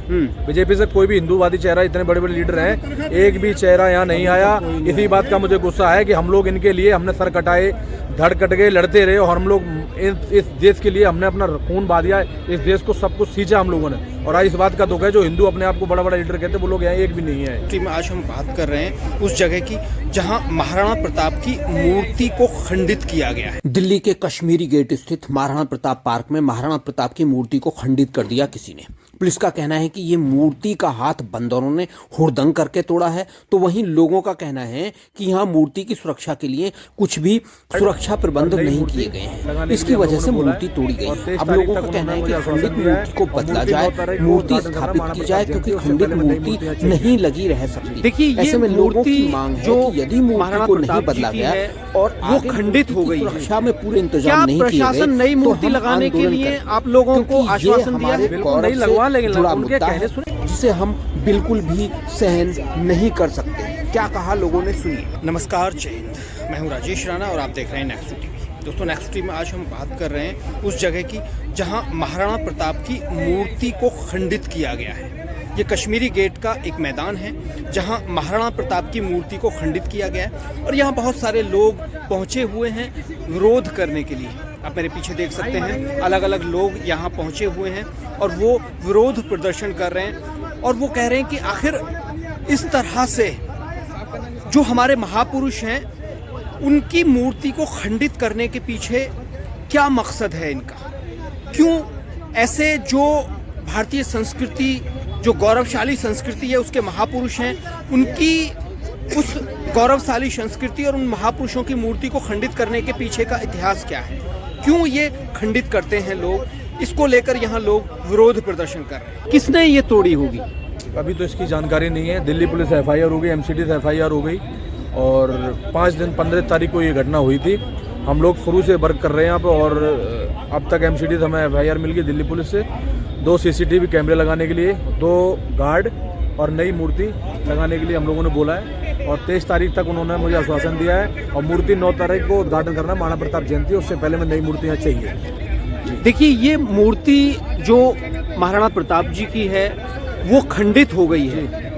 BJP से कोई भी हिंदूवादी चेहरा, इतने बड़े बड़े लीडर हैं, एक भी चेहरा यहाँ नहीं आया। इसी बात का मुझे गुस्सा है कि हम लोग इनके लिए हमने सर कटाए, धड़ कट गए, लड़ते रहे और हम लोग इस देश के लिए हमने अपना खून बहा दिया, इस देश को सब कुछ सींचा हम लोगों ने। और आज इस बात का दुख है जो हिंदू अपने आप को बड़ा बड़ा लीडर कहते हैं, वो लोग यहाँ एक भी नहीं है। आज हम बात कर रहे हैं उस जगह की जहां महाराणा प्रताप की मूर्ति को खंडित किया गया है। दिल्ली के कश्मीरी गेट स्थित महाराणा प्रताप पार्क में महाराणा प्रताप की मूर्ति को खंडित कर दिया किसी ने। पुलिस का कहना है कि ये मूर्ति का हाथ बंदरों ने हुड़दंग करके तोड़ा है, तो वहीं लोगों का कहना है कि यहाँ मूर्ति की सुरक्षा के लिए कुछ भी सुरक्षा प्रबंध नहीं किए गए हैं, इसकी वजह से मूर्ति तोड़ी गई। अब लोगों का कहना है कि खंडित मूर्ति को बदला जाए, मूर्ति स्थापित की जाए, क्योंकि खंडित मूर्ति नहीं लगी रह सकती। देखिए, ऐसे में लोगों की मांग है कि यदि मूर्ति को नहीं बदला गया और वो खंडित हो गई, सुरक्षा में पूरे इंतजाम नहीं किए गए, प्रशासन नई मूर्ति लगाने के लिए आप लोगों को आश्वासन दिया है? नहीं लगवा लेंगे, जुड़ा मुद्दा है जिसे हम बिल्कुल भी सहन नहीं कर सकते। क्या कहा लोगों ने, सुनिए। नमस्कार, जय हिंद, मैं हूं राजेश राणा और आप देख रहे हैं नेक्स्ट टीवी। दोस्तों, नेक्स्ट टीवी में आज हम बात कर रहे हैं उस जगह की जहां महाराणा प्रताप की मूर्ति को खंडित किया गया है। ये कश्मीरी गेट का एक मैदान है जहां महाराणा प्रताप की मूर्ति को खंडित किया गया है और यहाँ बहुत सारे लोग पहुंचे हुए हैं विरोध करने के लिए। आप मेरे पीछे देख सकते हैं, अलग अलग लोग यहाँ पहुंचे हुए हैं और वो विरोध प्रदर्शन कर रहे हैं और वो कह रहे हैं कि आखिर इस तरह से जो हमारे महापुरुष हैं उनकी मूर्ति को खंडित करने के पीछे क्या मकसद है इनका। क्यों ऐसे जो भारतीय संस्कृति, जो गौरवशाली संस्कृति है, उसके महापुरुष हैं, उनकी उस गौरवशाली संस्कृति और उन महापुरुषों की मूर्ति को खंडित करने के पीछे का इतिहास क्या है, क्यों ये खंडित करते हैं लोग, इसको लेकर यहाँ लोग विरोध प्रदर्शन कर रहे हैं। किसने ये तोड़ी होगी अभी तो इसकी जानकारी नहीं है। दिल्ली पुलिस FIR हो गई, MCD से FIR हो गई और 15 तारीख को ये घटना हुई थी। हम लोग शुरू से वर्क कर रहे हैं यहाँ पे और अब तक MCD से हमें FIR मिल गई दिल्ली पुलिस से। 2 CCTV कैमरे लगाने के लिए, 2 गार्ड और नई मूर्ति लगाने के लिए हम लोगों ने बोला है और 23 तारीख तक उन्होंने मुझे आश्वासन दिया है और मूर्ति 9 तारीख को उद्घाटन करना, महाराणा प्रताप जयंती, उससे पहले में नई मूर्तियाँ चाहिए। देखिए, ये मूर्ति जो महाराणा प्रताप जी की है वो खंडित हो गई है।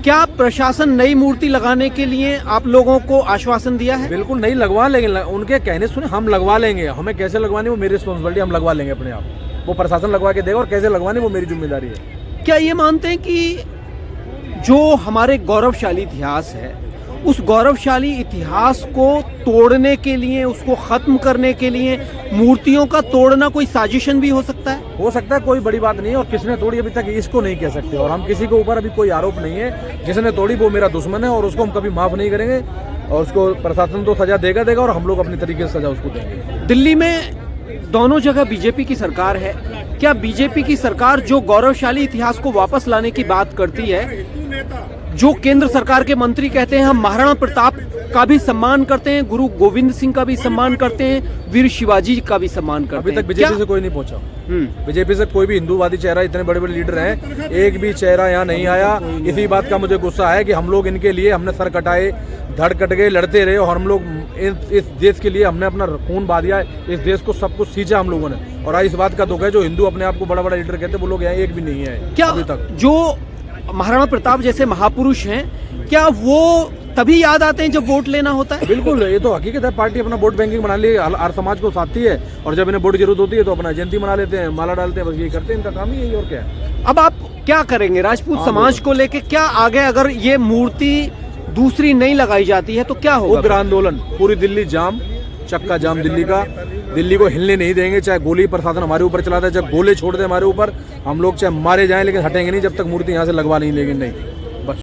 क्या प्रशासन नई मूर्ति लगाने के लिए आप लोगों को आश्वासन दिया है? बिल्कुल नहीं लगवा लेंगे, उनके कहने सुने, हम लगवा लेंगे। हमें कैसे लगवानी वो मेरी रिस्पॉन्सिबिलिटी, हम लगवा लेंगे अपने आप। वो प्रशासन लगवा के देगा और कैसे लगवानी वो मेरी जिम्मेदारी है। क्या ये मानते हैं कि जो हमारे गौरवशाली इतिहास है, उस गौरवशाली इतिहास को तोड़ने के लिए, उसको खत्म करने के लिए मूर्तियों का तोड़ना कोई साजिशन भी हो सकता है? हो सकता है, कोई बड़ी बात नहीं है और किसने तोड़ी अभी तक इसको नहीं कह सकते और हम किसी के ऊपर अभी कोई आरोप नहीं है। जिसने तोड़ी वो मेरा दुश्मन है और उसको हम कभी माफ नहीं करेंगे और उसको प्रशासन तो सजा देगा और हम लोग अपने तरीके से सजा उसको देंगे। दिल्ली में दोनों जगह बीजेपी की सरकार है। क्या बीजेपी की सरकार जो गौरवशाली इतिहास को वापस लाने की बात करती है, जो केंद्र सरकार के मंत्री कहते हैं हम महाराणा प्रताप का भी सम्मान करते हैं, गुरु गोविंद सिंह का भी सम्मान करते हैं, वीर शिवाजी का भी सम्मान करते हैं, अभी तक बीजेपी से कोई नहीं पहुंचा। बीजेपी से कोई भी हिंदूवादी चेहरा, इतने बड़े बड़े लीडर हैं, एक भी चेहरा यहाँ नहीं आया। इसी बात का मुझे गुस्सा है कि हम लोग इनके लिए हमने सर कटाए, धड़ कट गए, लड़ते रहे और हम लोग इस देश के लिए हमने अपना खून बहा दिया, इस देश को सब कुछ सींचा हम लोगों ने। और आज इस बात का दुख है जो हिंदू अपने आप को बड़ा बड़ा लीडर कहते हैं, वो लोग यहाँ एक भी नहीं है। क्या अभी तक जो महाराणा प्रताप जैसे महापुरुष हैं, क्या वो तभी याद आते हैं जब वोट लेना होता है? बिल्कुल, ये तो हकीकत है। पार्टी अपना वोट बैंकिंग बना ली, हर समाज को साथी है और जब इन्हें वोट की जरूरत होती है तो अपना जयंती मना लेते हैं, माला डालते हैं, बस ये करते हैं, इनका काम ही यही और क्या है। अब आप क्या करेंगे राजपूत समाज को लेके? क्या आगे अगर ये मूर्ति दूसरी नहीं लगाई जाती है तो क्या होगा? उग्र आंदोलन, पूरी दिल्ली जाम, चक्का जाम दिल्ली का। दिल्ली को हिलने नहीं देंगे, चाहे गोली प्रशासन हमारे ऊपर चलाता है, चाहे गोले छोड़ दे हमारे ऊपर, हम लोग चाहे मारे जाएं लेकिन हटेंगे नहीं जब तक मूर्ति यहाँ से लगवा नहीं लेंगे। नहीं।